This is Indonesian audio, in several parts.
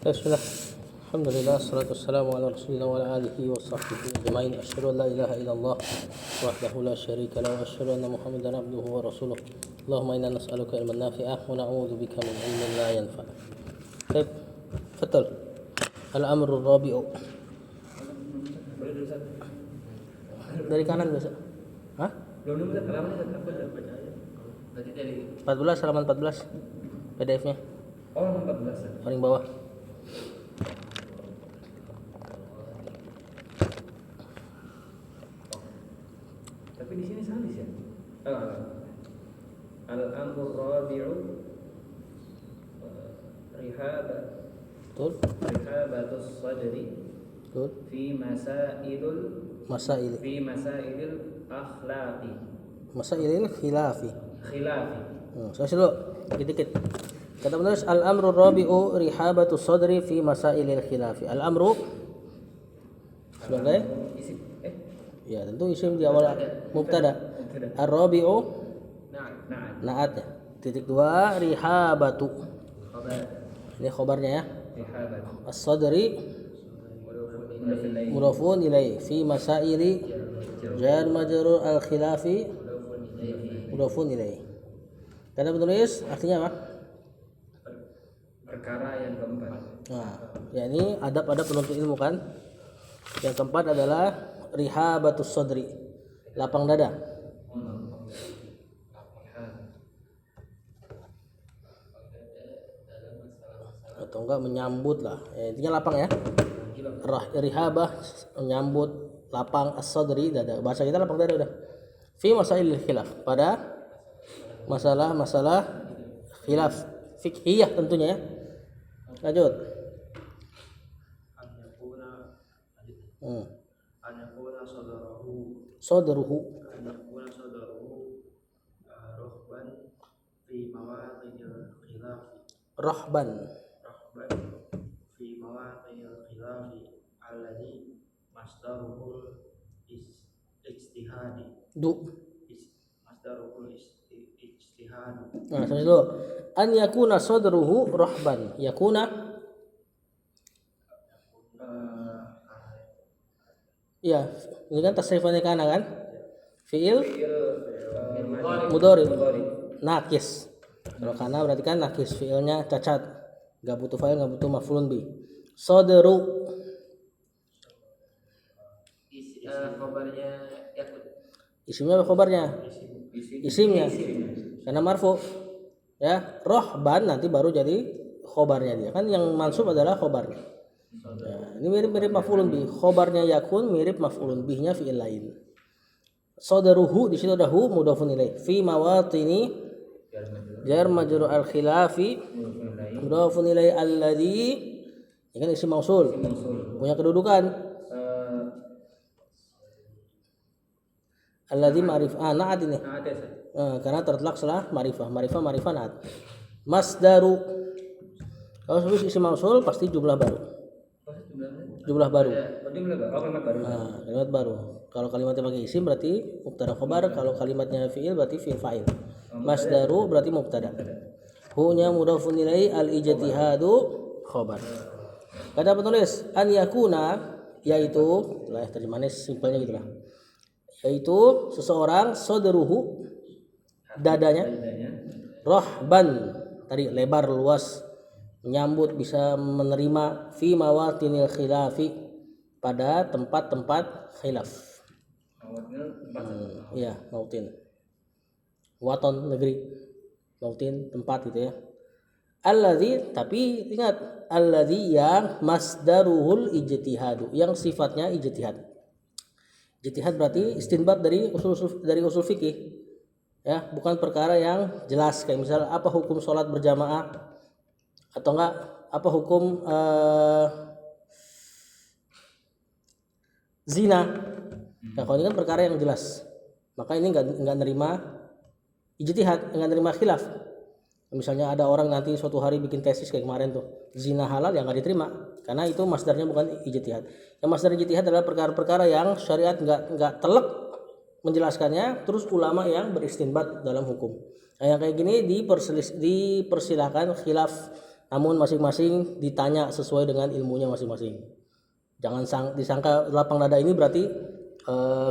Bismillah. Alhamdulillah, salatu wassalamu ala rasulillah wa ala alihi wa sahbihi ajma'in. Asyhadu an la ilaha illallah wahdahu la syarika lahu wa asyhadu anna Muhammadan abduhu wa rasuluh. Allahumma inna nas'aluka ilman nafi'ah wa na'udzu bika min ilmin la yanfa'. Baik, betul. Al-amru rabi'u. Dari kanan biasa. Hah? Belum halaman apa baca aja. Tadi dari 14 halaman 14 PDF-nya. Oh, 14. Paling bawah. Tapi di sini salis ya. Al-amru rabi'u Betul. rihabatus sadri Betul. fi masailil akhlaqi Masailil khilafi. khilafi. Saya dulu dikit-dikit. Kata penulis al-amru rabi'u rihabatu sadri fi masailil khilafi. Al-amru sebagai Isim ya tentu isim di awal mubtada. Ar-rabi'u na'at ya. Titik 2 rihabatu. Khabar Ini khobarnya ya. rihabat As-sadri mudhafun ilaih fi masaili jar majrur al-khilafi mudhafun ilaih. Kata penulis artinya apa? perkara yang keempat. Nah, ya ini adab-adab penuntut ilmu kan. Yang keempat adalah rihabatus sadri, lapang dada. Atau enggak menyambut lah. Ya, intinya lapang ya. Rihabah menyambut, lapang, as-sadri dada. Bahasa kita lapang dada udah. Fi masailil khilaf, pada masalah-masalah khilaf fiqhiyah tentunya ya. Lanjut. Sadruhu rahban fi mawaqi'il khilafi alladhi masdaruhul ijtihadi masdaruhul ijtihadi. Nah, sampai dulu. An yakuna sadruhu rahban. Yakuna ya, ini kan tasrifannya kana kan? Fi'il mudhari nakis. Kalau kana berarti kan nakis, fi'ilnya cacat. Enggak butuh fa'il, enggak butuh maf'ulun bi. Sadru Khabarnya yakut. isimnya apa khabarnya? Isimnya. Karena marfu. Ya, rohban nanti baru jadi khobarnya dia. Kan yang mansub adalah khobarnya. Ya, ini mirip-mirip maf'ulun bih. Khobarnya yakun mirip maf'ulun bihnya fi'il lain. Sadaruhu di situ ada hu mudhafun ilaih. Fi mawatini jar majrur al khilafi mudhafun ilaih alladzi. Ini kan isim mausul. Punya kedudukan alladzi ma'rifah. Na'at ini. Karena terletak setelah ma'rifah na'at. Masdaru. Kalau sebut isim mausul pasti jumlah baru. Kalimat baru. Kalau kalimatnya pakai isim berarti mubtada khabar, kalau kalimatnya fi'il berarti fi'il fa'il. Masdaru berarti mubtada. Hu-nya mudhafun ilaihi al-ijtihadu khabar. Kata penulis an yakuna yaitu lah terjemahannya simpelnya gitulah. Yaitu seseorang sadruhu dadanya rahban tadi lebar luas menyambut bisa menerima fi mawatinil khilafi pada tempat-tempat khilaf. Iya, mautin. Waton negeri. Mautin tempat gitu ya. Alladzi tapi ingat alladzi yang masdaruhul ijtihadu yang sifatnya ijtihad. Ijtihad berarti istinbat dari usul fikih. Ya, bukan perkara yang jelas kayak misal apa hukum sholat berjamaah atau enggak apa hukum zina. Nah, kalau ini kan perkara yang jelas. Maka ini enggak nerima ijtihad, enggak nerima khilaf. Misalnya ada orang nanti suatu hari bikin tesis kayak kemarin tuh, zina halal yang enggak diterima karena itu masdarnya bukan ijtihad. Yang masdar ijtihad adalah perkara-perkara yang syariat enggak telak menjelaskannya, terus ulama yang beristinbat dalam hukum. Nah, yang kayak gini dipersilahkan khilaf namun masing-masing ditanya sesuai dengan ilmunya masing-masing. Jangan disangka lapang dada ini berarti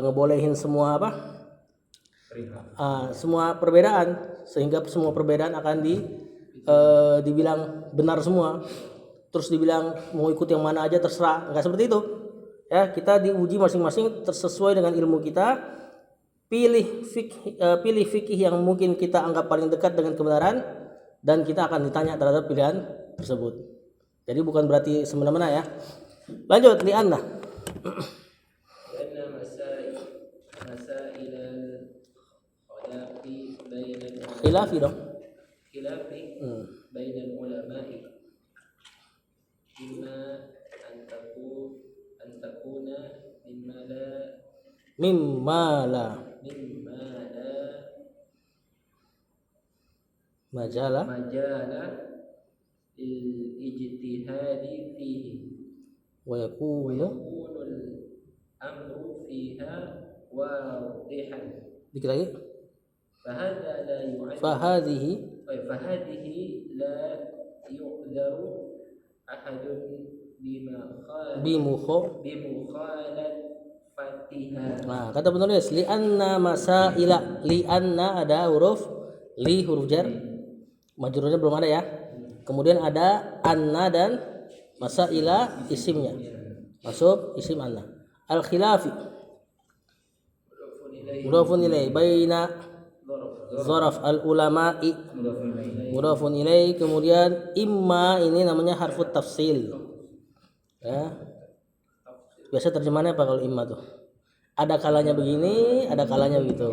ngebolehin semua apa? Semua perbedaan, sehingga semua perbedaan akan dibilang benar semua. Terus dibilang mau ikut yang mana aja terserah, enggak seperti itu. Ya, kita diuji masing-masing sesuai dengan ilmu kita. Pilih fikih yang mungkin kita anggap paling dekat dengan kebenaran, dan kita akan ditanya terhadap pilihan tersebut. Jadi bukan berarti semena-mena ya. Lanjut, li'anna khilafi dong. khilafi bainal ulama'i imma an takuna mimma la majala ijtihadi fihi wa yakunu al-amru fiha wadihan. dikit lagi. Fahadhihi la yu'dharu ahadun bimukhalafatiha. Nah, kata penulis li'anna masaila, li'anna ada huruf li, huruf jar, majrurnya belum ada ya. Kemudian ada anna dan masaila isimnya. Masuk isim anna. Al khilafi mudhafun ilai baina zaraf al ulama'i mudhafun ilai. Kemudian imma ini namanya harfut tafsil ya. Biasa terjemahannya apa kalau imma tuh? Ada kalanya begini, ada kalanya begitu.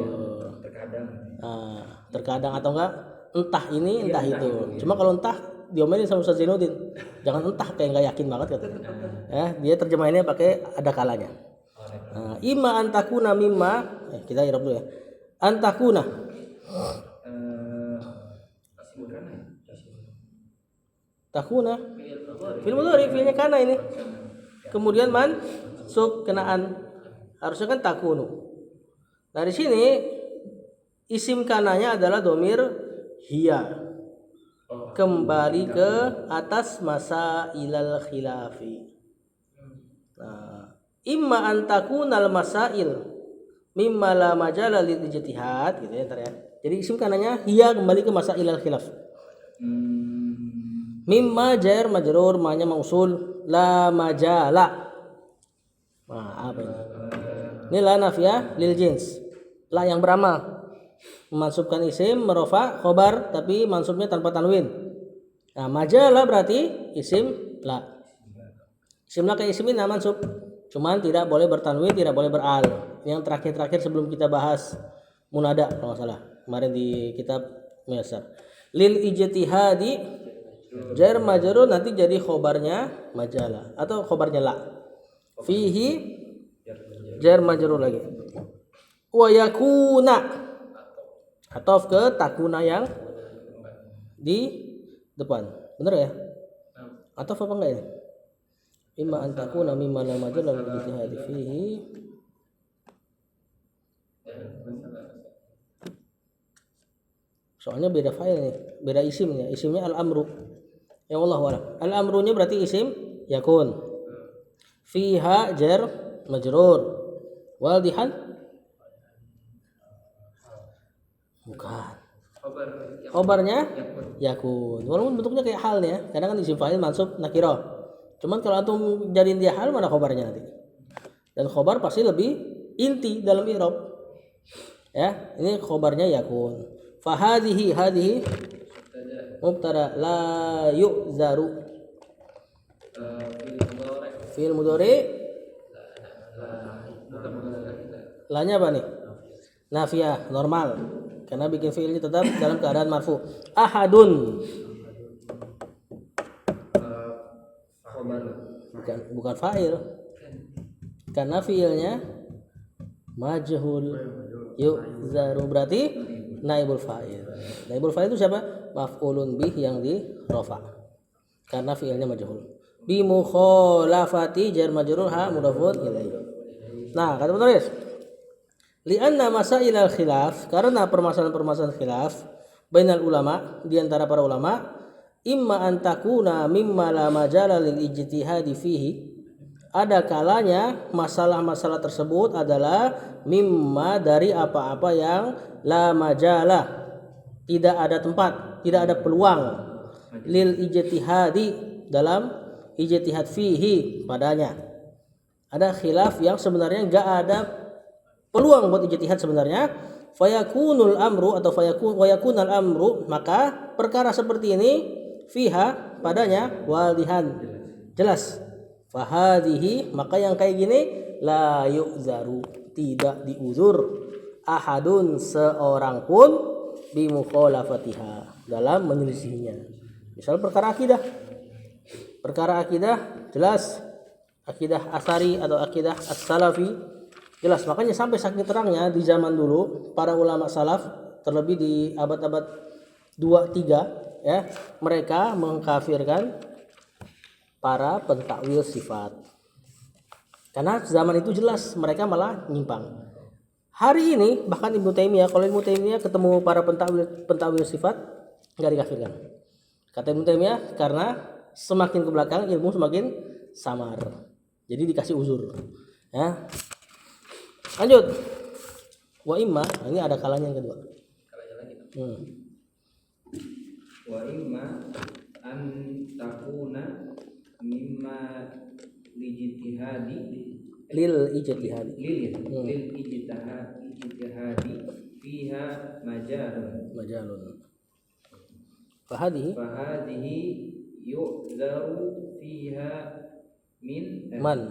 Terkadang atau enggak entah ini entah itu. Cuma kalau entah diomelin sama Ustaz Zainuddin, jangan entah kayak nggak yakin banget katanya. Ya, dia terjemahinnya pakai ada kalanya. Imma antakuna mimma, kita irab dulu ya. Antakuna takuna fil mudhari, fiilnya kana ini. Kemudian mansub kenaan, harusnya kan takunu. Nah di sini isim kananya adalah domir hiya, kembali ke atas masa ilal khilafi. Nah, imma antakunal masail mimma la majala lil ijtihad gitu ya, ntar ya. Jadi isim kananya hiya kembali ke masa ilal khilaf. Mimma jar majrur, ma-nya mausul, la majala. Nah, apa ini? Ini la nafiyah lil jins. La yang beramal. Memansubkan isim merofa khobar tapi mansubnya tanpa tanwin. Nah, majala berarti isim la. Isim la kayak isim ini mansub. Cuman tidak boleh bertanwin, tidak boleh beral. Yang terakhir sebelum kita bahas munada kalau nggak salah kemarin di kitab Muyassar. Lil ijtihadi jar majrur nanti jadi khobarnya majala atau khobarnya la. Fihi jar majrur lagi. Wa yakuna atof ke takuna yang di depan. Bener ya? Atof apa enggak ya? Imma an takuna mimma la majala lil ijtihadi fihi. Soalnya beda file nih, beda isimnya. Isimnya al-amru. Ya Allah wa'ala. Al-amrunya berarti isim yakun. Fiha jar majrur. Wadihan bukan. Khobarnya yakun. Walaupun bentuknya kayak hal ya. Kadang kan isim fa'il mansub nakirah. Cuman kalau antum jadiin dia hal, mana khobarnya nanti? Dan khobar pasti lebih inti dalam i'rab. Ya, ini khobarnya yakun. Fahadhihi mubtada la yu'zaru fi'il mudhari. Lanya apa nih? Nafiyah normal karena bikin fi'ilnya tetap dalam keadaan marfu. Ahadun bukan fa'il karena fi'ilnya majhul. Yu'zaru berarti naibul fa'il. Naibul fa'il itu siapa? Maf'ulun bih yang di rafa. Karena fi'ilnya majhul. Bi mukhalafati jar majrur ha mudhafun ilaihi. Nah, kata penulis, li'anna masailal khilaf, karena permasalahan-permasalahan khilaf bainal ulama, di antara para ulama, imma an takuna mimma la majala lil ijtihadi fihi, ada kalanya masalah-masalah tersebut adalah mimma dari apa-apa yang la majalah, tidak ada tempat, tidak ada peluang, lil ijtihadi, dalam ijtihad fihi padanya. Ada khilaf yang sebenarnya enggak ada peluang buat ijtihad sebenarnya. Fayakunul amru atau fayakunal amru, maka perkara seperti ini fiha padanya wadihan, jelas. Fahadihi, maka yang kayak gini la yu'zaru, tidak diuzur ahadun, seorang pun bimukhalafatiha, dalam menyelisihinya. Misal perkara akidah jelas, akidah asari atau akidah as-salafi jelas. Makanya sampai saking terangnya di zaman dulu para ulama salaf, terlebih di abad-abad 2-3 ya, mereka mengkafirkan para pentakwil sifat. Karena zaman itu jelas mereka malah nyimpang. Hari ini bahkan Ibnu Taimiyah, kalau Ibnu Taimiyah ketemu para pentakwil sifat enggak dikafirkan. Kata Ibnu Taimiyah, karena semakin ke belakang ilmu semakin samar. Jadi dikasih uzur. Ya. Lanjut. Wa imma, ini ada kalanya yang kedua. Kalanya lagi. Wa imma an takuna mimma lijtihadi Lil ijtihadi. lil ijtihadi fiha majalun Fahadihi yu'zaru fiha min man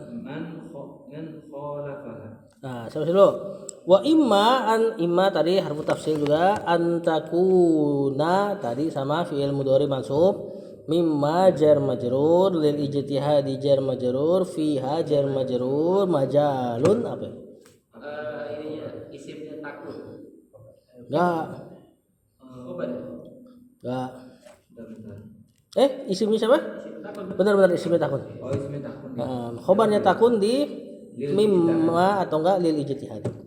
khalafaha. Nah, sampai dulu. Wa imma tadi harfu tafsir juga, antakuna tadi sama fi'il mudhari mansub, mimma jar majrur, lil ijtihadi jar majrur, fiha jar majrur, majalun apa? Ininya isimnya takut. Enggak. Khobar. Enggak. Bentar. Isimnya siapa? Isim takut. Benar isimnya takun. Oh, ismi takun. Khobarnya takun di mimma atau enggak lil ijtihad.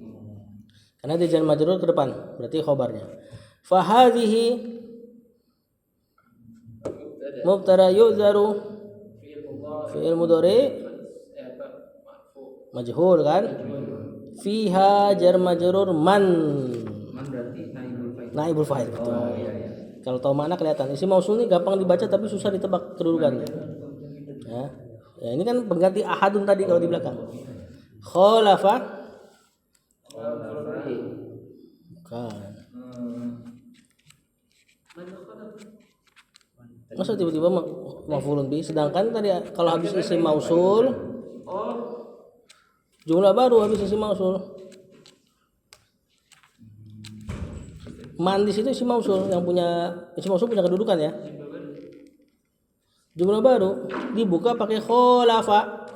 Karena dia jar majrur ke depan, berarti khobarnya. Fahadhihi mubtada yu'zaru fi'il mudhari majhul kan? Fiha jar majrur man berarti naibul fa'il. Betul. Oh iya. Kalau tahu makna kelihatan. Isim mausul ini gampang dibaca tapi susah ditebak kedudukannya. Ya, ini kan pengganti ahadun tadi kalau di belakang. Khalafa kan. Masa tiba-tiba maf'ulun bi, sedangkan tadi kalau habis isim mausul jumlah baru habis isim mausul. Man di situ isim mausul, yang punya isim mausul punya kedudukan ya. Jumlah baru dibuka pakai khalafa.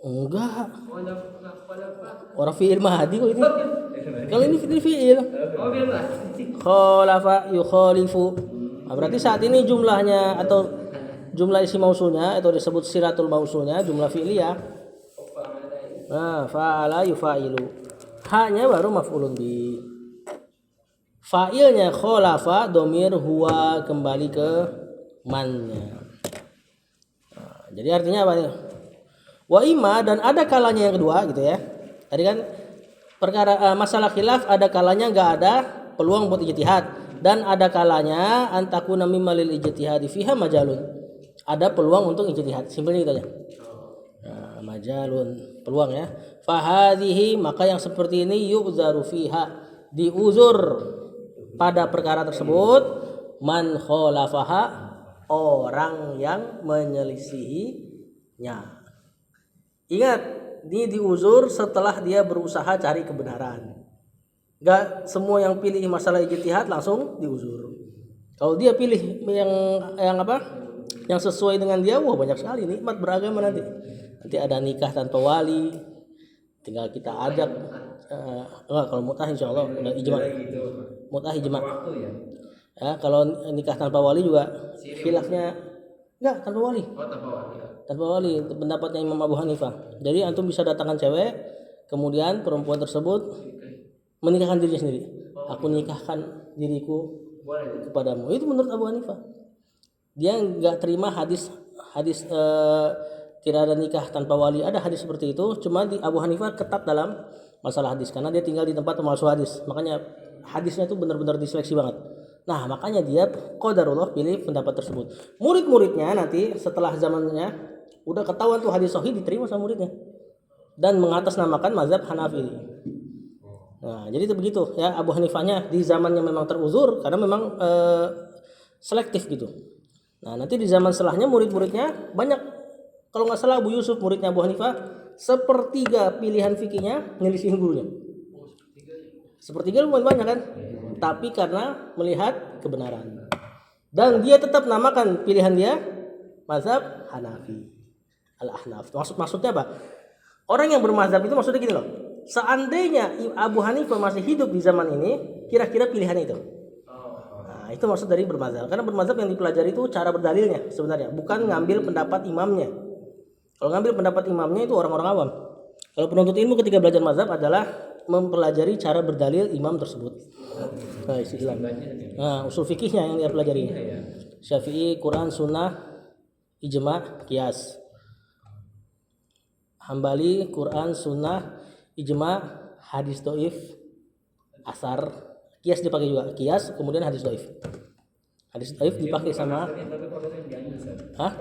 Enggak. Orang fi'il mahdi kok ini. Kalau ini fi'il. Khalafa yukhalifu. Nah, berarti saat ini jumlahnya atau jumlah isim mausulnya atau disebut siratul mausulnya jumlah fi'liyah. Nah, fa'ala yufa'ilu. Hanya baru maf'ulun bi. Fa'ilnya khalafa domir huwa kembali ke mannya. Nah, jadi artinya apa nih? Wa imma, dan ada kalanya yang kedua gitu ya. Tadi kan perkara masalah khilaf ada kalanya enggak ada peluang buat ijtihad, dan ada kalanya antakuna mimma lil ijtihadi fiha majalun. Ada peluang untuk ijtihad. Simpelnya gitu aja. Nah, majalun, peluang ya. Fahadhihi, maka yang seperti ini yu'zaru fiha, diuzur pada perkara tersebut, man khalafaha, orang yang menyelisihinya. Ingat, ini diuzur setelah dia berusaha cari kebenaran. Gak semua yang pilih masalah ijtihad langsung diuzur. Kalau dia pilih yang apa? Yang sesuai dengan dia, wah banyak sekali nikmat beragama nanti. Nanti ada nikah tanpa wali, tinggal kita ajak. Enggak, kalau mutah insyaallah udah ijma. Mutah ijma. Ya, kalau nikah tanpa wali juga khilafnya enggak tanpa wali. Tanpa wali, pendapatnya Imam Abu Hanifah. Jadi antum bisa datangkan cewek, kemudian perempuan tersebut menikahkan dirinya sendiri. Aku nikahkan diriku kepadamu. Itu menurut Abu Hanifah. Dia nggak terima hadis tidak ada nikah tanpa wali. Ada hadis seperti itu, cuma di Abu Hanifah ketat dalam masalah hadis karena dia tinggal di tempat pemalsu hadis. Makanya hadisnya itu benar-benar diseleksi banget. Nah, makanya dia qadarullah pilih pendapat tersebut. Murid-muridnya nanti setelah zamannya udah ketahuan tuh hadis sahih diterima sama muridnya dan mengatasnamakan mazhab Hanafi. Nah, jadi itu begitu ya, Abu Hanifahnya di zamannya memang teruzur karena memang selektif gitu. Nah, nanti di zaman setelahnya murid-muridnya banyak. Kalau nggak salah Abu Yusuf muridnya Abu Hanifah, sepertiga pilihan fikihnya nyelisihin gurunya. Sepertiga lumayan banyak kan? Tapi karena melihat kebenaran. Dan dia tetap namakan pilihan dia mazhab Hanafi. Al-Ahnaf. Maksudnya apa? Orang yang bermazhab itu maksudnya gini loh. Seandainya Abu Hanifah masih hidup di zaman ini, kira-kira pilihannya itu. Nah, itu maksud dari bermazhab. Karena bermazhab yang dipelajari itu cara berdalilnya sebenarnya, bukan ngambil pendapat imamnya. Kalau ngambil pendapat imamnya itu orang-orang awam. Kalau penuntut ilmu ketika belajar mazhab adalah mempelajari cara berdalil imam tersebut. Nah, istilah. Nah, usul fikihnya yang dia pelajari. Syafi'i, Quran, Sunnah, Ijma, Qiyas. Hambali, Quran, Sunnah, Ijma, hadis doif, asar. Qiyas dipakai juga. Qiyas, kemudian hadis doif. Hadis doif dipakai sama. Hah?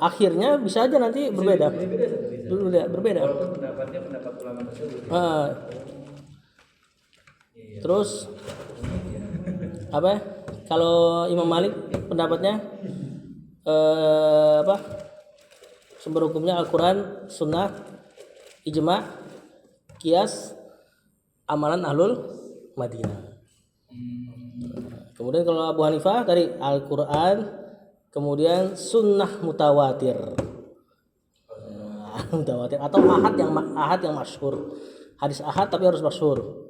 Akhirnya bisa aja nanti berbeda. Berbeda. Walaupun pendapatnya pendapat ulama tersebut. Terus apa? Kalau Imam Malik pendapatnya apa? Sumber hukumnya Al-Quran, Sunnah, Ijma, Qiyas, amalan Ahlul Madinah. Kemudian kalau Abu Hanifah tadi Al-Quran, kemudian Sunnah mutawatir. Mutawatir atau ahad yang masyhur. Hadis ahad tapi harus masyhur.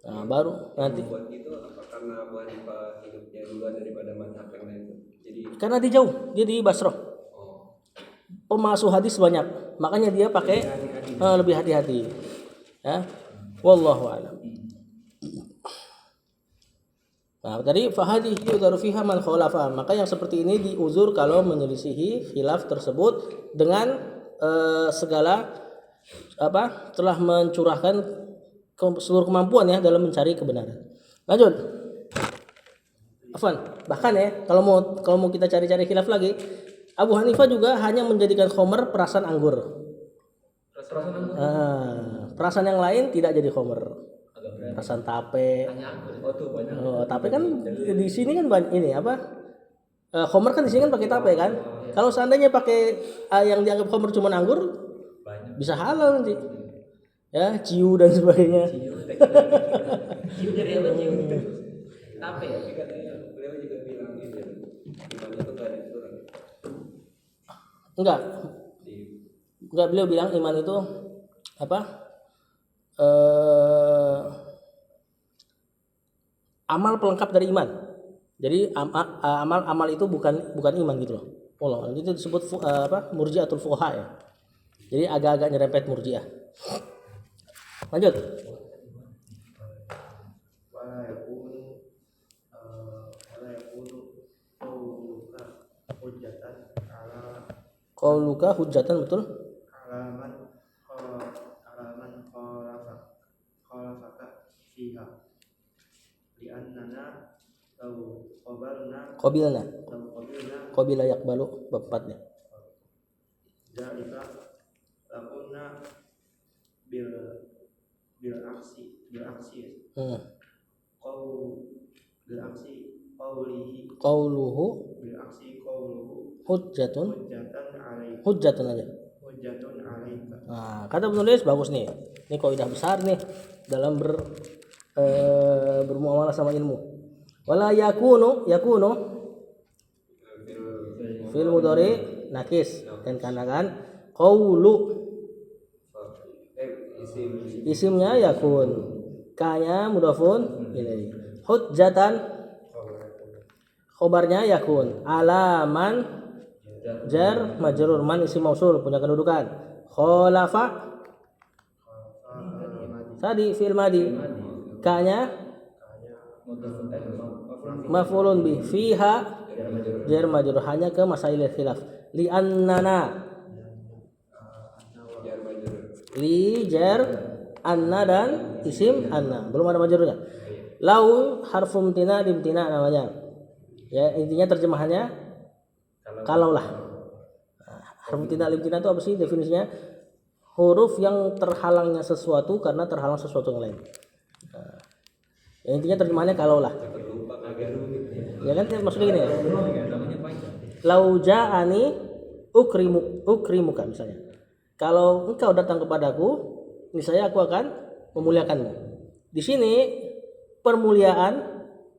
Nah, baru nanti. Buat itu apa karena Abu Hanifah hidupnya duluan daripada mazhab yang lain? Jadi Karena dia jauh, dia di Basrah. Pemalsu hadis banyak, makanya dia pakai lebih hati-hati. Ya, wallahu a'lam. Nah, tadi fahadhi yudharu fiha man khalafa. Maka yang seperti ini diuzur kalau menyelisihi khilaf tersebut dengan segala telah mencurahkan seluruh kemampuan ya dalam mencari kebenaran. Lanjut. Afwan, bahkan ya kalau mau kita cari-cari khilaf lagi, Abu Hanifah juga hanya menjadikan khomer perasan anggur. Perasan yang lain tidak jadi khomer. Perasan tape. Tape kan di sini kan ini apa? Khomer kan di sini kan pakai tape kan. Kalau seandainya pakai yang dianggap khomer cuma anggur, bisa halal nanti. Ya, ciu dan sebagainya. Ciu dari apa ciu? Tape ya? beliau juga bilang ini iman itu nggak diturun. Enggak, beliau bilang iman itu apa? Amal pelengkap dari iman. Jadi amal itu bukan iman gitu loh. Allah, itu disebut murji'atul fuqaha ya. Jadi agak-agak nyerempet murji'ah. Lanjut. Qauluka hujjatan betul? Alaman khalafaka fiha li'annana Qabilna qabilna qabila yaqbalu bab 4 nih. dzalika lakunna bil aksi qauluhu bil aksi qawluhu hujjatun hujjatan aja. alaika. Nah, kata penulis bagus nih. Ini kaidah besar nih dalam bermuamalah sama ilmu. Wala yakunu fil mudhari nakis dan kanakan qaulu isimnya yakun, kanya mudhafun ilaih, hujjatan khobarnya yakun, alaman jar majrur, man isim mausul punya kedudukan, khalafa tadi fi'il madi, kanya Maf'ulun bi fiha jar majrur hanya ke masail khilaf. Li annana jar majrur. li jar anna dan isim anna belum ada majrurnya. Lau harfum tina dimtina namanya. Ya intinya terjemahannya kalaulah. Nah, harfum tina limtina itu apa sih definisinya? Huruf yang terhalangnya sesuatu karena terhalang sesuatu yang lain. Nah, ya intinya terjemahannya kalaulah. Ya kan maksudnya gini ya. Lau ja'ani ukrimuka misalnya. Kalau engkau datang kepadaku, niscaya aku akan memuliakanmu. Di sini permuliaan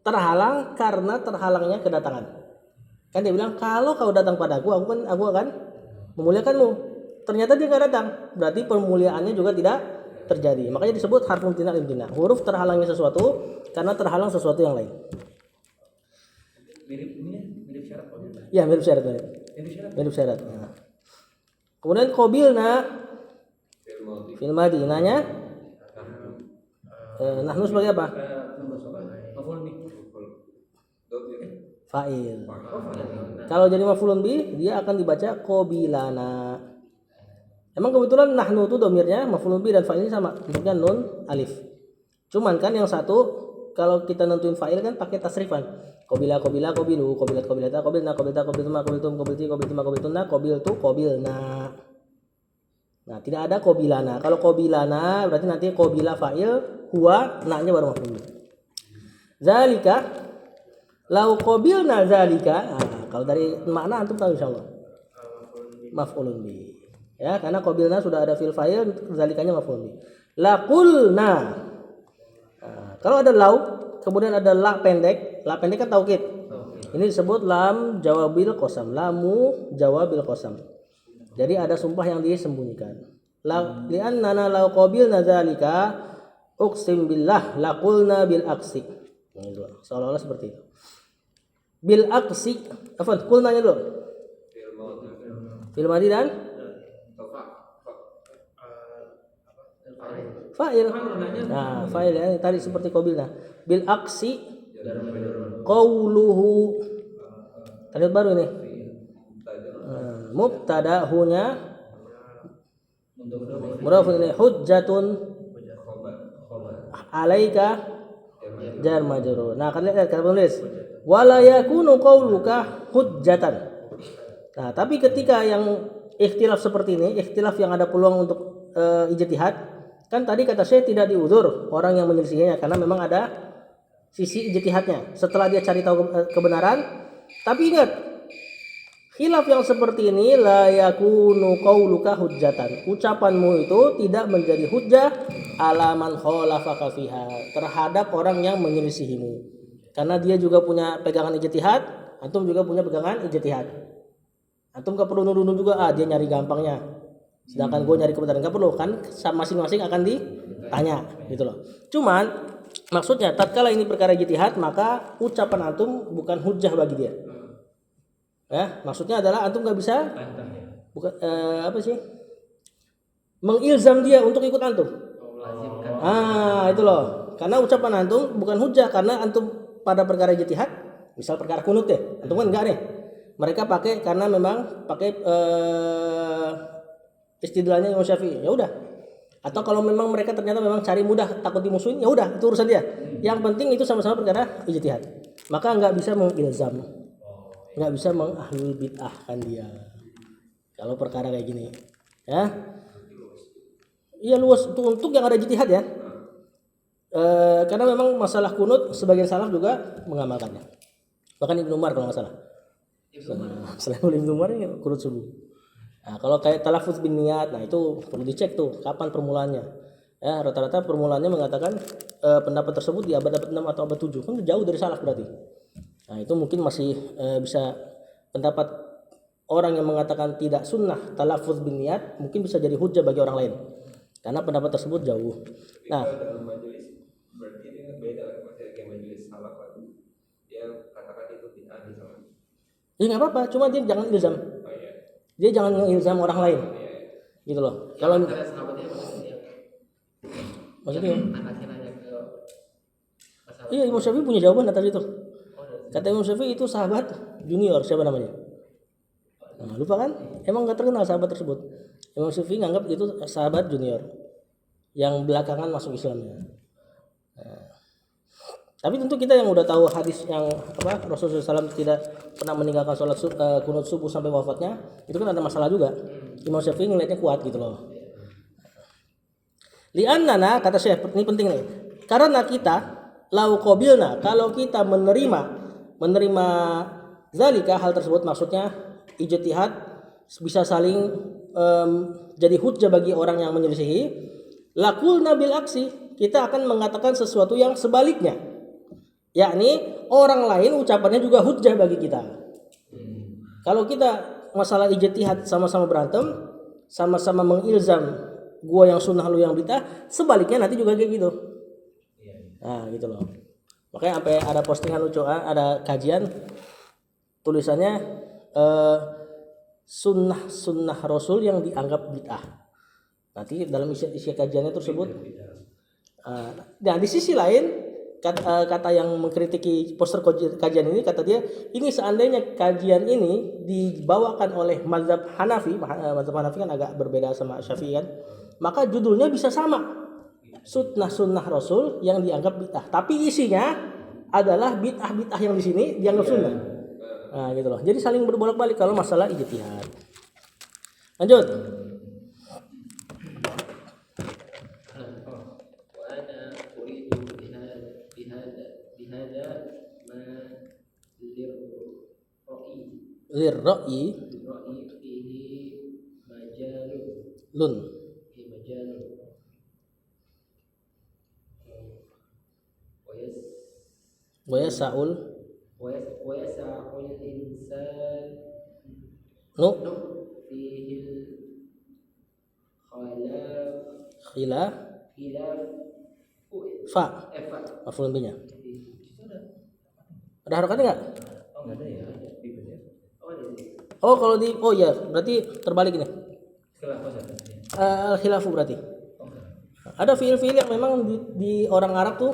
terhalang karena terhalangnya kedatangan. Kan dia bilang kalau kau datang padaku, aku akan memuliakanmu. Ternyata dia nggak datang, berarti permuliaannya juga tidak terjadi. Makanya disebut harfun tina limtina. Huruf terhalangnya sesuatu karena terhalang sesuatu yang lain. Mirip syarat kok. Ya mirip syarat. Mirip syarat. Nah. Kemudian qabilna fil madi nanya nahnu sebagai apa? Fa'il. Kalau jadi maf'ulun bi dia akan dibaca qabilana. Emang kebetulan nahnu itu domirnya maf'ulun bi dan fa'il ini sama, bentuknya nun alif. Cuman kan yang satu kalau kita nentuin fa'il kan pakai tasrifan. Qabila qabilu, qabilata, qabilna, qabiltuma, qabiltu, qabilna. Nah, tidak ada qabilana. Kalau qabilana berarti nanti qabila fa'il, huwa na-nya baru maf'ul. Zalika lau qabilna zalika. Nah, kalau dari makna antum tahu insyaallah. Maf'ulun bi. Ya, karena qabilna sudah ada fil fa'il, zalikanya maf'ulun bi. Laqulna. Nah, kalau ada lau, kemudian ada la pendek kan taukid. Ini disebut lam jawabil qasam, lamu jawabil qasam. Jadi ada sumpah yang disembunyikan. La li'annana lau qabilna zalika uqsim billah laqulna bil aksi. Seolah-olah seperti itu. Bil aksi, afwan, qulnanya dulu. Fil madi dan fa'il. Nah, fa'il ya tadi seperti qabilna. Bil aksi qauluhu. Kalimat baru ini. Mubtada hunya mudhafun ilaih hujjatun alaika jar majrur. Nah, kalian lihat kalian tulis wala yakunu qauluka hujjatan. Nah, tapi ketika yang ikhtilaf seperti ini, ikhtilaf yang ada peluang untuk ijtihad, kan tadi kata saya tidak diudzur orang yang menyelisihinya karena memang ada sisi ijtihadnya setelah dia cari tahu kebenaran. Tapi ingat, khilaf yang seperti ini la yakunu qauluka hujjatan. Ucapanmu itu tidak menjadi hujjah ala man khalafaka fiha, terhadap orang yang menyelisihimu. Karena dia juga punya pegangan ijtihad, antum juga punya pegangan ijtihad. Antum gak perlu nuduh juga dia nyari gampangnya. Sedangkan gue nyari kebenaran, gak perlu kan, masing-masing akan ditanya gitu loh. Cuman maksudnya tatkala ini perkara ijtihad, maka ucapan antum bukan hujjah bagi dia. Ya, maksudnya adalah antum nggak bisa bukan mengilzam dia untuk ikut antum. Itu loh. Karena ucapan antum bukan hujjah karena antum pada perkara ijtihad, misal perkara kunut ya, antum kan enggak nih. Mereka pakai karena memang pakai istidlalnya Imam Syafi'i. Ya udah. Atau kalau memang mereka ternyata memang cari mudah takut dimusuhin, ya udah itu urusan dia. Yang penting itu sama-sama perkara ijtihad. Maka nggak bisa mengilzam. Nggak bisa mengahlul bid'ahkan dia kalau perkara kayak gini ya. Iya luas untuk yang ada ijtihad ya. Karena memang masalah kunut sebagian salaf juga mengamalkannya, bahkan Ibnu Umar kalau nggak salah. Selain Ibnu Umar ini kunut subuh. Nah, kalau kayak talafuz bin niat, nah itu perlu dicek tuh kapan permulaannya ya. Rata-rata permulaannya mengatakan pendapat tersebut di abad 6 atau abad 7, kan jauh dari salaf berarti. Nah, itu mungkin masih bisa pendapat orang yang mengatakan tidak sunnah talafuz bin niat mungkin bisa jadi hujjah bagi orang lain karena pendapat tersebut jauh. Nah, dalam majelis berarti ini beda maksudnya kayak majelis salaf dia katakan itu bid'ah misalnya. Ya nggak apa-apa, cuma dia jangan ilzam. Oh, iya. Dia jangan ilzam orang lain. Gitu loh. Kalau sahabatnya maksudnya anaknya nanya ke masalah Iya, Imam Syafi'i punya jawaban atas itu. Kata Imam Syafi'i itu sahabat junior, siapa namanya? Nah, lupa kan? Emang nggak terkenal sahabat tersebut. Imam Syafi'i nganggap itu sahabat junior yang belakangan masuk Islamnya. Nah, tapi tentu kita yang udah tahu hadis yang apa Rasulullah SAW tidak pernah meninggalkan sholat kunut subuh sampai wafatnya, itu kan ada masalah juga. Imam Syafi'i ngelihatnya kuat gitu loh. Li'annana, kata Syekh, ini penting nih. Karena kita lau qabilna, kalau kita menerima zalika, hal tersebut maksudnya ijtihad bisa saling jadi hujjah bagi orang yang menyelisihi, laqulna bil aksi, kita akan mengatakan sesuatu yang sebaliknya. Yakni orang lain ucapannya juga hujjah bagi kita. Kalau kita masalah ijtihad sama-sama berantem, sama-sama mengilzam gua yang sunnah lu yang bid'ah, sebaliknya nanti juga kayak gitu. Nah, gitu loh. Makanya sampai ada postingan lucu, ada kajian tulisannya sunnah Rasul yang dianggap bid'ah. Nanti dalam isi kajiannya tersebut. Nah, di sisi lain kata yang mengkritiki poster kajian ini, kata dia, ini seandainya kajian ini dibawakan oleh mazhab Hanafi kan agak berbeda sama Syafi'i kan, maka judulnya bisa sama, sunnah Rasul yang dianggap bid'ah, tapi isinya adalah bid'ah yang di sini dianggap sunnah. Nah, gitu loh. Jadi saling berbolak-balik kalau masalah ijtihad. Lanjut. Lirra'i lun wa yas'ul insan nu fihi khilaf fa maf'ul bihnya. Ada harokatnya enggak? Oh enggak ada ya. Oh, kalau di ya berarti terbalik ini. Khilafu berarti. Ada fiil-fiil yang memang di orang Arab tuh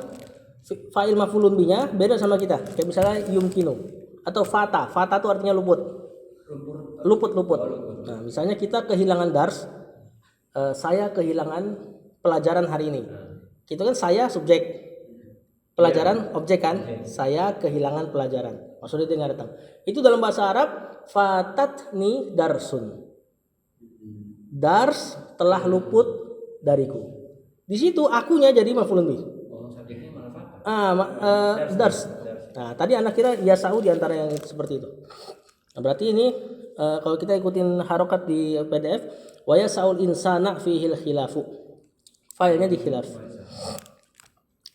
fa'il maf'ulun bihnya beda sama kita. Kayak misalnya yumkinu atau fata. Fata tuh artinya luput. Luput. Nah, misalnya kita kehilangan dars, saya kehilangan pelajaran hari ini. Itu kan saya subjek, pelajaran objek kan. Saya kehilangan pelajaran. Maksudnya dia nggak datang. Itu dalam bahasa Arab fatatni darsun. Dars telah luput dariku. Di situ akunya jadi maf'ulun bih. Oh, subjeknya malah Dars. Nah, tadi anak kira yasau di antara yang seperti itu. Nah, berarti ini kalau kita ikutin harokat di PDF, wa yasaul insana fihil khilafu. Filenya di khilaf.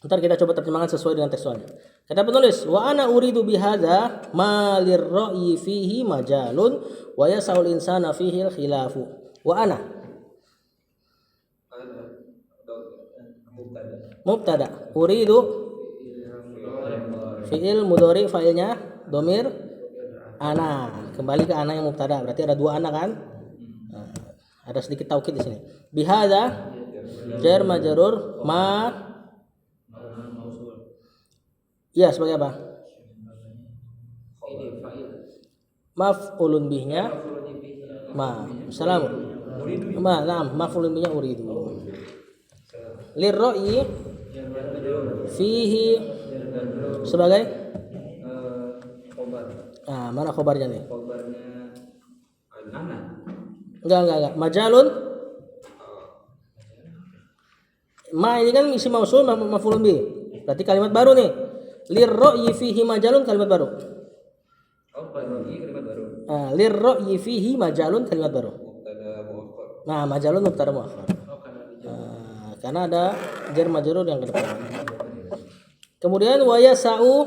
Ntar kita coba terjemahkan sesuai dengan tekstualnya. Kata penulis, wa ana uridu bihadza ma lirra'yi fihi majalun wa yasaul insana fihil khilafu. Wa ana mubtada uridu fi'il mudhari fa'ilnya domir ana, kembali ke ana yang mubtada, berarti ada dua ana kan. Nah, ada sedikit taukid di sini. Bihadza jar majrur ma ya sebagai apa? Maf'ulun bihnya salam. Maf'ulun bihnya uridu. Lirra'i fihi sebagai khobar. Nah, mana khobarnya nih? Khobarnya ana. Enggak. Majalun. Ma ini kan isi mausul maf'ulun bih. Berarti kalimat baru nih. Lirra'i fihi majalun kalimat baru. Oh, lagi kalimat baru. Nah, lirra'i fihi majalun kalimat baru. Nah, majalun mubtada muakhar. Karena ada jar majrur yang ke depan. Kemudian wa yasau.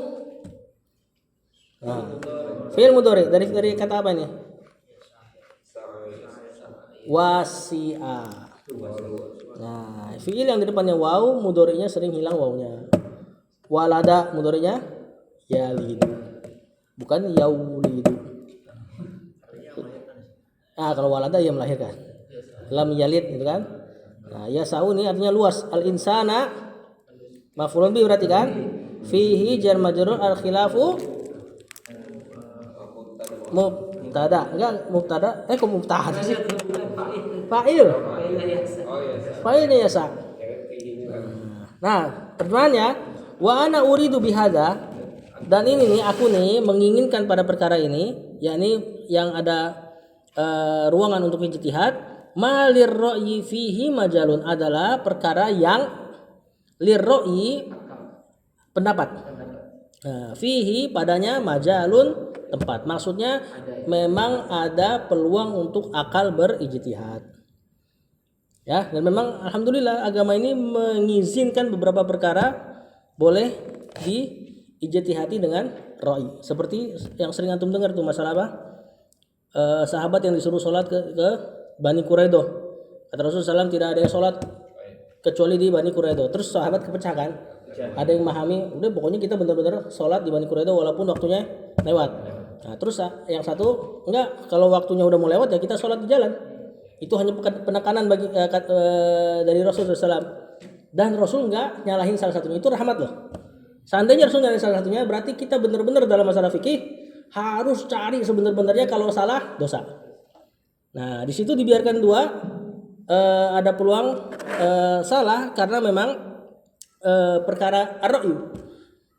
Nah, fi'il mudhari dari kata apa ini? Wasi'a. Nah, fi'il yang di depannya waw, mudhari'nya sering hilang wawnya. Walada mudhari'nya yalidu. Bukan yaulidu. Nah, kalau walada ya melahirkan. Lam yalid gitu kan? Nah, yasau ini artinya luas. Al insana maf'ulun bih berarti kan? Fihi jar majrur al khilafu mubtada. Enggak mubtada. Kok mubtada sih? Fa'il. Fa'ilnya ya sa. Nah, terjemahannya wa ana uridu bihadza, dan ini nih aku nih menginginkan pada perkara ini, yakni yang ada ruangan untuk ijtihad. Malir ra'yi fihi majalun adalah perkara yang lirra'yi pendapat. Nah, fihi padanya majalun tempat. Maksudnya memang ada peluang untuk akal berijtihad. Ya, dan memang alhamdulillah agama ini mengizinkan beberapa perkara boleh diijtihadi dengan ra'i. Seperti yang sering antum dengar tuh masalah apa? Sahabat yang disuruh sholat ke Bani Quraidah. Kata Rasulullah SAW tidak ada yang sholat kecuali di Bani Quraidah. Terus sahabat kepecah kan? Ada yang memahami, udah pokoknya kita benar-benar sholat di Bani Quraidah walaupun waktunya lewat. Nah, terus yang satu enggak, kalau waktunya udah mau lewat ya kita sholat di jalan. Itu hanya penekanan bagi dari Rasulullah SAW. Dan Rasul enggak nyalahin salah satunya, itu rahmat loh. Seandainya Rasul nyalahin salah satunya, berarti kita benar-benar dalam masalah fikih harus cari sebenar-benarnya, kalau salah dosa. Nah, di situ dibiarkan dua, ada peluang salah karena memang perkara ar-ra'yu,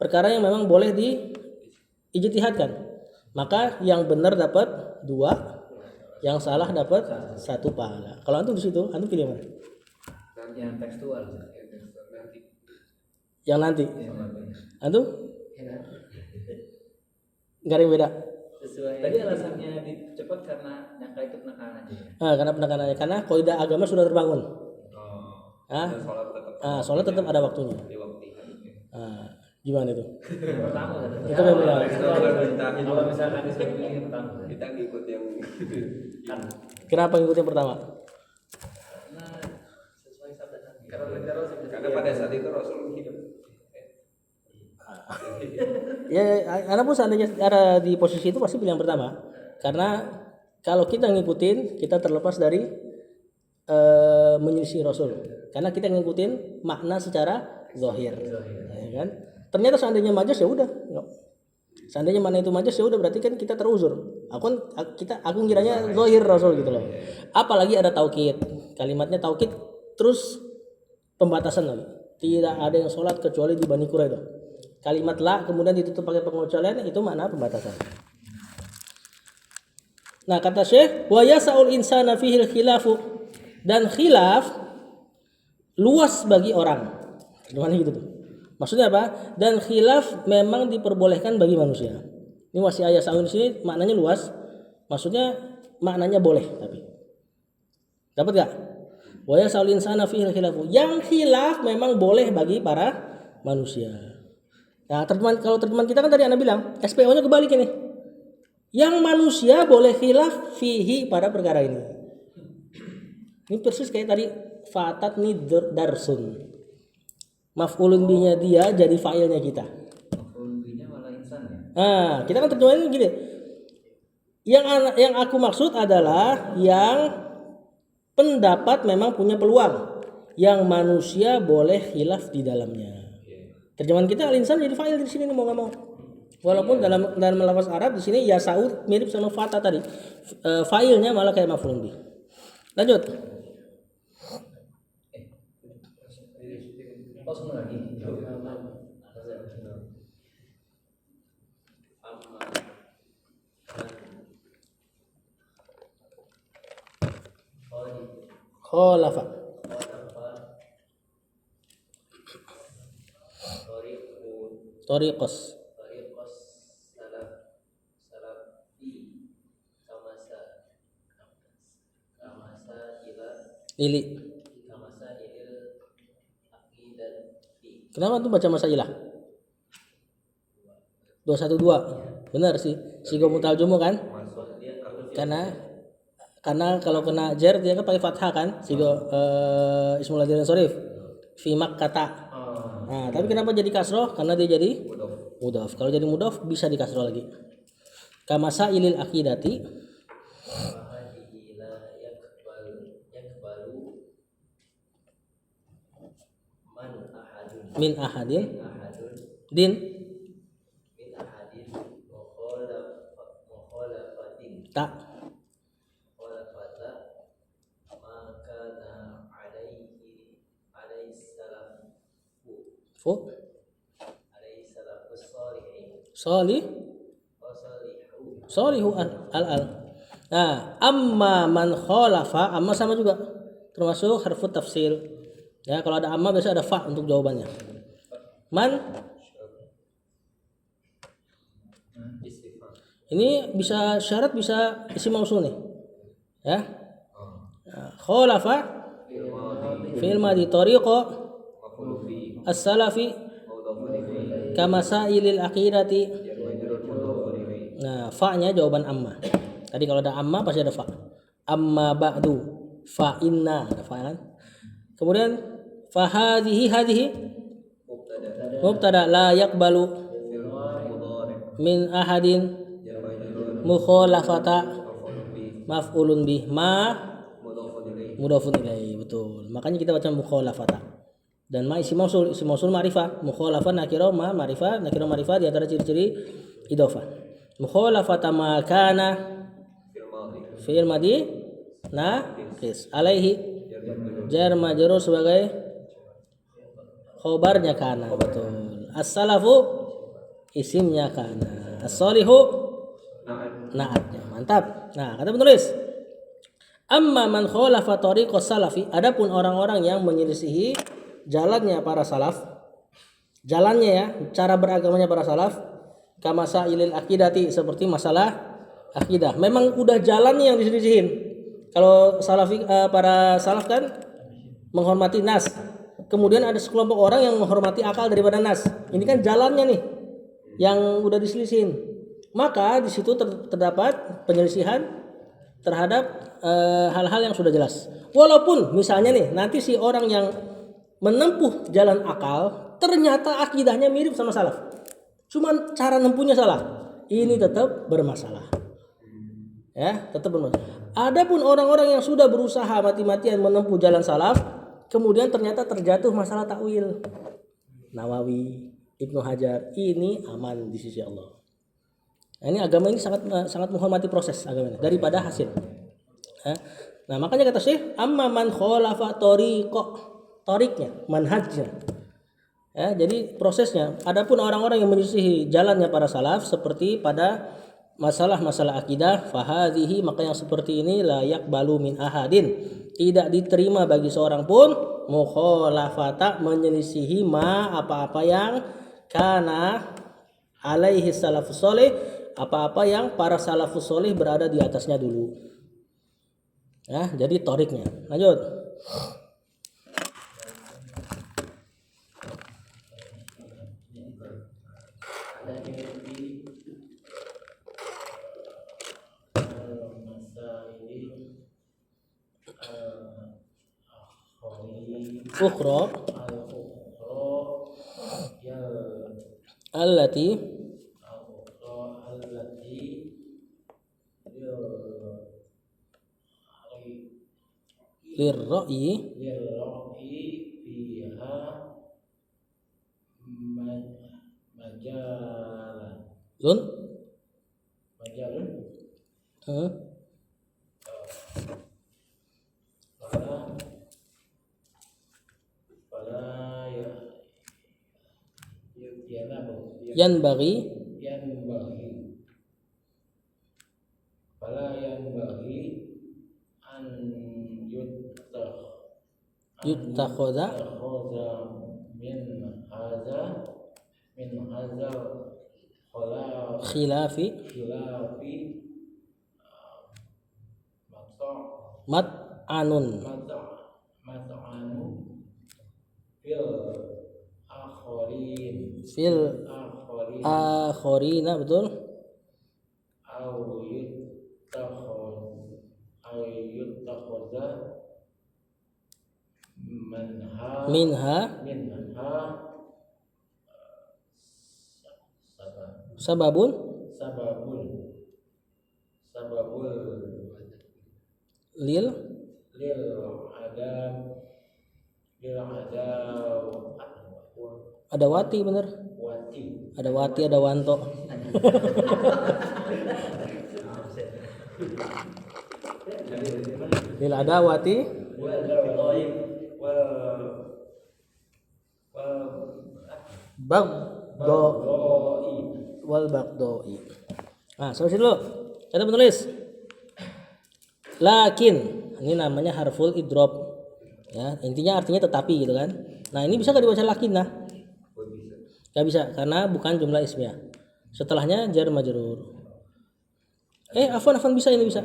perkara yang memang boleh diijtihadkan. Maka yang benar dapat 2, yang salah dapat 1 pahala. Kalau antum di situ, antum pilih mana? Yang tekstual. Yang nanti. Antum? Enggak ada yang beda. Tadi alasannya dicepat karena nyangka itu penekanan aja. Karena penekanannya, karena kaidah agama sudah terbangun. Sholat tetap ada waktunya. Gimana itu? Pertama Itu yang beda. Kalau misalkan disuruh pilih yang pertama, Kita ngikut yang kan Kenapa ngikut yang pertama? karena sesuai sabda Nabi. Karena pada saat itu Rasul hidup. Ya, anak pun seandainya ada di posisi itu pasti pilih yang pertama. Karena kalau kita ngikutin, kita terlepas dari menyelisih Rasul. Karena kita ngikutin makna secara zahir. Ya kan? Ternyata seandainya majas ya udah. Seandainya mana itu majas ya udah, berarti kan kita teruzur. Aku kiranya zahir Rasul gitu loh. Apalagi ada taukid. Kalimatnya taukid terus pembatasan lagi. Tidak ada yang sholat kecuali di Bani Quraidah. Kalimat la kemudian ditutup pakai pengecualian, itu makna pembatasan. Nah, kata Syekh, wa yasaul insana fihil khilafu, dan khilaf luas bagi orang. Gimana gitu tuh? Maksudnya apa? Dan khilaf memang diperbolehkan bagi manusia. Ini wasi ayat saun di sini maknanya luas. Maksudnya maknanya boleh, tapi dapat gak? Wa yasaul insana fihil khilafu. Yang khilaf memang boleh bagi para manusia. Nah, kalau terjemahan kita kan tadi Anda bilang, SPO-nya kebalik ini. Yang manusia boleh khilaf fihi pada perkara ini. Ini persis kayak tadi fatat ni darsun. Maf'ulun bihnya dia jadi fa'ilnya kita. Maf'ulun bihnya malah insan ya. Nah, kita kan terjemahin gini. Yang aku maksud adalah yang pendapat memang punya peluang, yang manusia boleh khilaf di dalamnya. Terjemahan kita al-insan jadi fa'il di sini mau nggak mau. Walaupun dalam lafaz Arab di sini ya Saud mirip sama fata tadi. Fa'ilnya malah kayak maf'ulun bih. Lanjut. Langsung lagi. Khalafa. Tariqos. Ili. Kenapa tuh baca masailah? 212. Benar sih. Sigo mutal jumu kan? Karena kalau kena jar dia kan pakai fathah kan? Sigo ismul ladzi sharif. Fi makkata. Nah, tapi kenapa jadi kasroh? Karena dia jadi mudhaf. Kalau jadi mudhaf bisa dikasroh lagi. Kamasa ilil akidati. Min ahadin Din min ahadin mukhalafatin tak mukhalafata maka na alaihi salam fu alaihi salam salihin solih wasalihu solihu al. Nah, amma man khalafa, amma sama juga termasuk harfu tafsir. Ya, kalau ada amma biasa ada fa untuk jawabannya. Man ini bisa syarat, bisa isim mausul nih. Ya. Nah, khalafa fi'il madhi tariqa as-salafi kama sa'ilil aqidati. Nah, fa-nya jawaban amma. Tadi kalau ada amma pasti ada fa. Amma ba'du fa inna, ada fa kan? Kemudian fa hadhihi mubtada la yaqbalu min ahadin mukhalafata maf'ulun bih ma mudhafun ilaih. Betul. Makanya kita baca mukhalafata. Dan ma isim mausul ma'rifah, mukhalafah nakirah, ma ma'rifah, nakirah ma'rifah di antara ciri-ciri idhofah. Mukhalafata ma kana fi'il madhi naqis alaihi jar majrur sebagai khobarnya kana. Betul. As-salafu isimnya kana, as-solihu naatnya. Mantap. Nah, kata penulis, amma man khalafa tariqas salafi, adapun orang-orang yang menyelisihi jalannya para salaf, jalannya ya, cara beragamanya para salaf, kama sa'ilil aqidati, seperti masalah akidah. Memang udah jalannya yang diselisihin. Kalau salafi para salaf kan menghormati nas. Kemudian ada sekelompok orang yang menghormati akal daripada nas. Ini kan jalannya nih yang udah diselisihin. Maka di situ terdapat penyelisihan terhadap hal-hal yang sudah jelas. Walaupun misalnya nih nanti si orang yang menempuh jalan akal ternyata akidahnya mirip sama salaf. Cuman cara nempuhnya salah. Ini tetap bermasalah. Ya, tetap bermasalah. Adapun orang-orang yang sudah berusaha mati-matian menempuh jalan salaf, kemudian ternyata terjatuh masalah takwil. Nawawi, Ibnu Hajar, ini aman di sisi Allah. Nah, ini agama ini sangat menghormati proses agama ini daripada hasil. Ya. Nah, makanya kata Syekh, amma man khalafa tariqnya, manhajnya. Ya, jadi prosesnya. Adapun orang-orang yang menyelisihi jalannya para salaf seperti pada masalah-masalah akidah, fahadhihi, maka yang seperti ini la yaqbalu min ahadin, tidak diterima bagi seorang pun, mukhalafata, menyelisihi ma, apa-apa yang kana alaihi salafus soleh, apa-apa yang para salafus soleh berada di atasnya dulu. Ya, jadi toriknya. Lanjut. Ukhra allati lirra'yi fiha lun majalun yanbaghi an yuttakhadha min hadza khilafi mat'anun fil akhirina, betul. Minha sababun lil adawati, bener. Ada Wati, ada Wanto. Lil ada Wati. Bagdo wal bagdoi. Nah, sampai sini dulu. Kita menulis. Lakin ini namanya harful idrob. Ya, intinya artinya tetapi gitu kan. Nah, ini bisa gak dibaca lakin nah? Gak bisa karena bukan jumlah ismiyah. Setelahnya jar majrur. Afwan bisa ini bisa.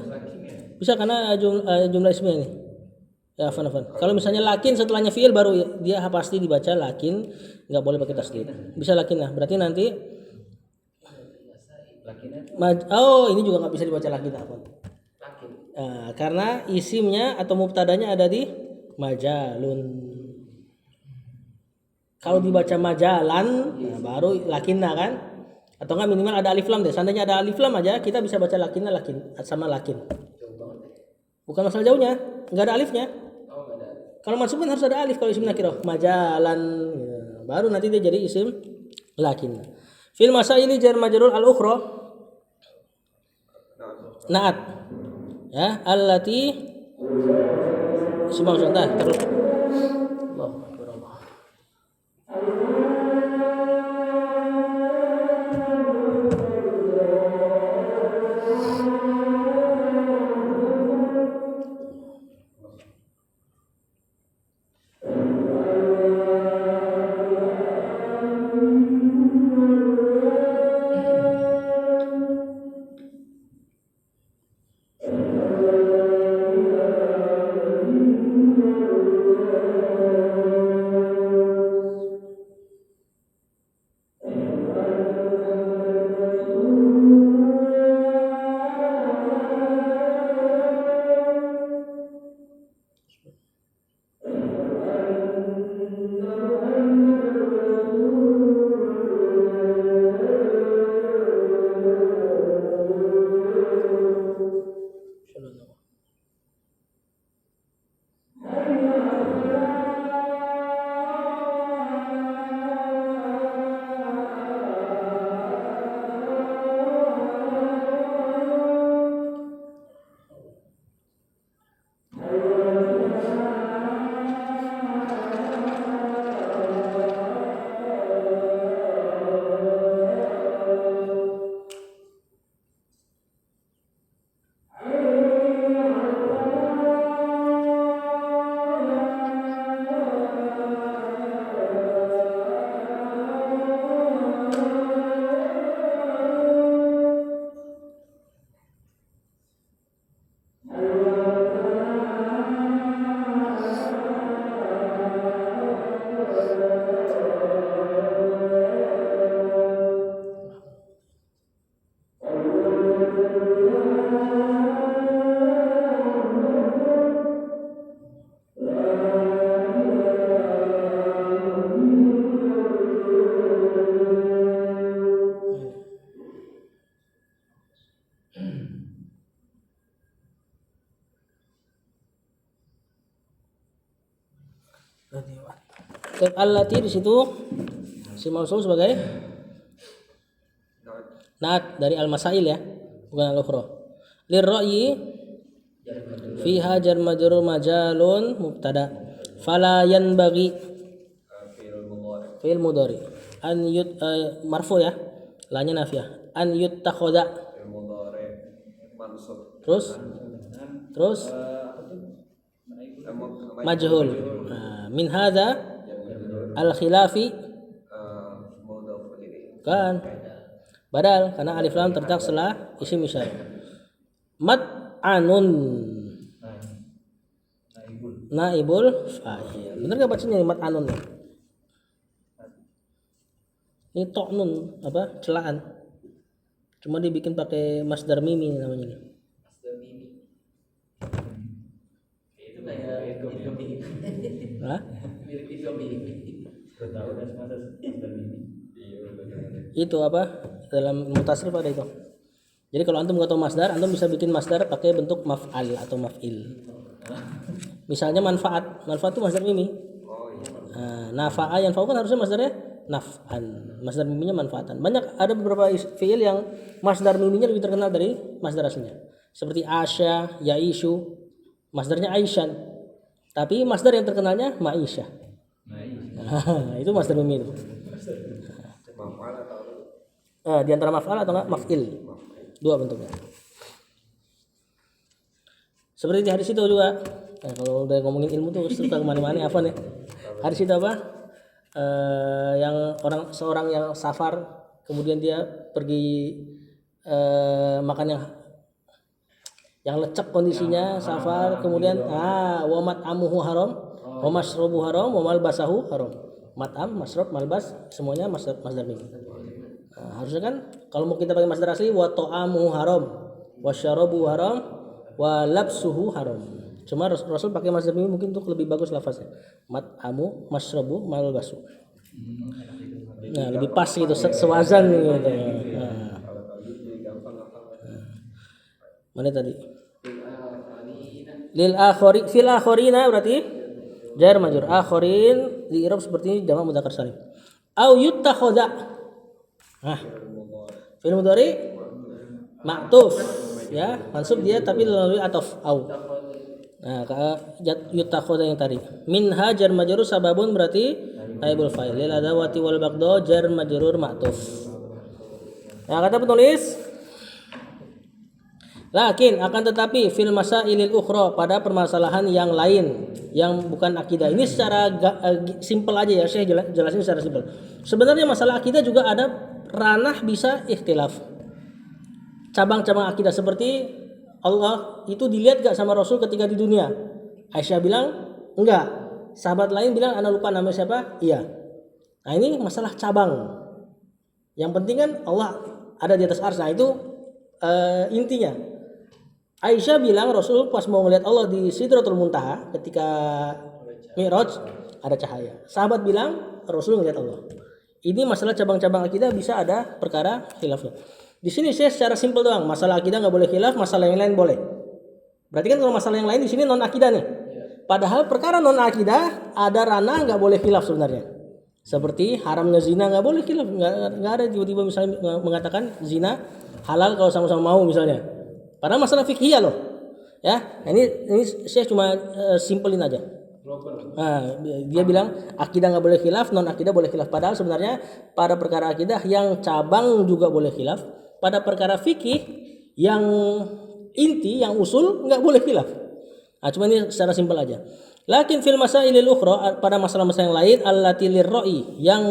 Bisa karena jumlah ismiyah ini. Ya, afwan. Kalau misalnya lakin setelahnya fiil baru dia pasti dibaca lakin, nggak boleh pakai tasdid. Bisa lakin lah. Berarti nanti ini juga nggak bisa dibaca lakin afwan. Karena isimnya atau mubtadanya ada di majalun. Kalau dibaca majalan, baru lakinna kan? Atau enggak minimal ada alif lam deh. Seandainya ada alif lam aja, kita bisa baca lakinna lakin sama lakin. Bukan masalah jauhnya, enggak ada alifnya. Kalau mansub kan harus ada alif kalau isim nakirah. Majalan, ya. Baru nanti dia jadi isim lakin. Fil masaili jar majrur al ukhra. Naat. Ya, allati isim mausul terus. Allahu akbar Allah. Allati di situ si mausul sebagai naat dari al-masail ya, bukan al-ukhra. Lirra'yi fiha jar majrur majalun mubtada. Fala yanbaghi fi'il mudhari an marfu ya, lanya nafiyah. An yuttakhadha terus majhul. Min hadza al khilafi kan badal karena alif lam terletak setelah isim isyarah. Mat anun naibul fa'il. Bener gak bacanya mat anun? Ini to'nun apa celaan. Cuma dibikin pakai masdar mimi namanya. Masdar mimi. Itu kayak Indomie. Hah? Mirip Indomie. Itu apa dalam mutasrif ada itu. Jadi kalau antum nggak tahu masdar, antum bisa bikin masdar pakai bentuk maf'al atau maf'il. Misalnya manfaat itu masdar mimi. Nafa'a yang fa'u kan harusnya masdarnya naf'an. Masdar miminya manfaatan. Banyak ada beberapa fiil yang masdar miminya lebih terkenal dari masdar aslinya. Seperti asya, yaishu, masdarnya aisyan. Tapi masdar yang terkenalnya ma'isyah. Itu masdar mimi itu. Maf'al atau Di antara maf'al atau enggak maf'il. Dua bentuknya. Seperti di hadis itu juga. Kalau udah ngomongin ilmu tuh suka kemana-mana apa nih? Hadis itu apa? Yang seorang yang safar kemudian dia pergi makan yang lecek kondisinya safar kemudian wa mat'amuhu haram wa masrobu haram wa malbasahu haram. Mat'am, masrob, malbas semuanya masdar mim. Harusnya kan kalau mau kita pakai masdar asli wa ta'amuhu haram wa syarabu haram wa labsuhu haram. Cuma Rasul pakai mazhab ini mungkin untuk lebih bagus lafaznya. Mat'amu, masrabu, malbasu. Nah, lebih pas gitu, sewazan gitu. Nah. Mana tadi? Lil akhari fil akhirina berarti jar majrur. Akhirin di i'rab seperti ini jamak mudzakkar salim. Au yuttakhadha. Nah. Fi'il mudhari ma'tuf ya, mansub dia tapi melalui ataf au. Nah, yuttakhadha yang tadi. Minha jar majrur sababun berarti naibul fa'il. Lil adawati wal baqda jar majrur ma'tuf. Nah, kata penulis lakin akan tetapi fil masailil ukhra pada permasalahan yang lain yang bukan akidah. Ini secara simpel aja ya, saya jelasin secara simpel. Sebenarnya masalah akidah juga ada ranah bisa ikhtilaf. Cabang-cabang akidah seperti Allah itu dilihat gak sama Rasul ketika di dunia? Aisyah bilang enggak. Sahabat lain bilang anak lupa namanya siapa? Iya. Nah, ini masalah cabang. Yang penting kan Allah ada di atas arsy. Nah, itu intinya. Aisyah bilang Rasul pas mau melihat Allah di Sidratul Muntaha ketika Mi'raj ada cahaya. Sahabat bilang Rasul melihat Allah. Ini masalah cabang-cabang akidah bisa ada perkara khilafnya. Di sini saya secara simpel doang. Masalah akidah nggak boleh khilaf, masalah yang lain boleh. Berarti kan kalau masalah yang lain di sini non akidah nih. Padahal perkara non akidah ada ranah nggak boleh khilaf sebenarnya. Seperti haramnya zina nggak boleh khilaf. Nggak ada tiba-tiba misalnya mengatakan zina halal kalau sama-sama mau misalnya. Padahal masalah fikih loh, ya. Ini saya cuma simpelin aja. Nah, dia bilang akidah nggak boleh khilaf, non akidah boleh khilaf. Padahal sebenarnya pada perkara akidah yang cabang juga boleh khilaf. Pada perkara fikih yang inti, yang usul nggak boleh khilaf. Nah, cuma ini secara simpel aja. Lakin fil masailil ukhra pada masalah-masalah yang lain allati lirra'i yang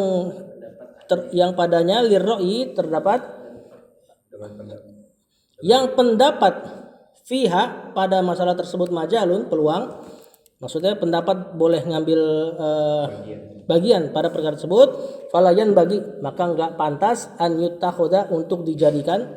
padanya lirra'i terdapat yang pendapat fiha pada masalah tersebut majalun peluang, maksudnya pendapat boleh ngambil bagian pada perkara tersebut, falayan bagi maka enggak pantas an yuttakhadha untuk dijadikan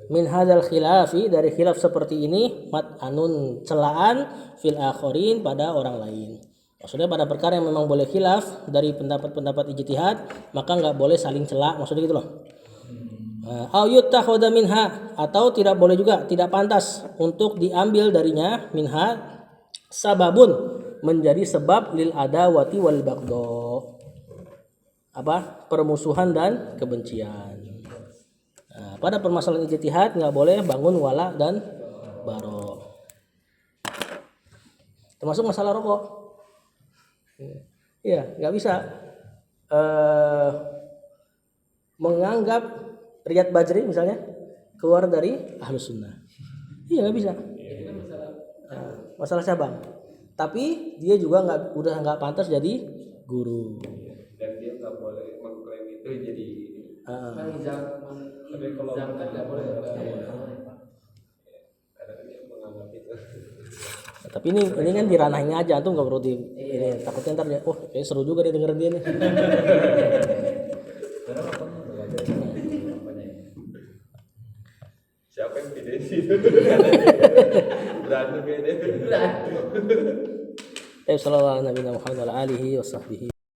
min hadzal khilafi dari khilaf seperti ini mat'anun celaan fil akhirin pada orang lain. Maksudnya pada perkara yang memang boleh khilaf dari pendapat-pendapat ijtihad maka enggak boleh saling celak, maksudnya gitu loh. Au yuttakhadha minha atau tidak boleh juga, tidak pantas untuk diambil darinya minha sababun menjadi sebab lil adawati wal baghdha. Apa? Permusuhan dan kebencian. Nah, pada permasalahan ijtihad nggak boleh bangun wala dan bara. Termasuk masalah rokok. Iya, nggak bisa menganggap Riyad Bajri misalnya keluar dari Ahlus Sunnah. Iya nggak bisa. Masalah cabang. Tapi dia juga udah nggak pantas jadi guru. Dan dia nggak boleh mengklaim itu jadi. Tapi kalau zakat nggak boleh. Karena dia menganggap itu. Tapi ini kan di ranahnya aja, tuh nggak perlu ini takutnya ntar dia, kayak seru juga dia dengerin dia nih. Siapa yang pilih itu? Berantem ya dia. Sallallahu alaihi wa sallam wa alihi wa sahbihi.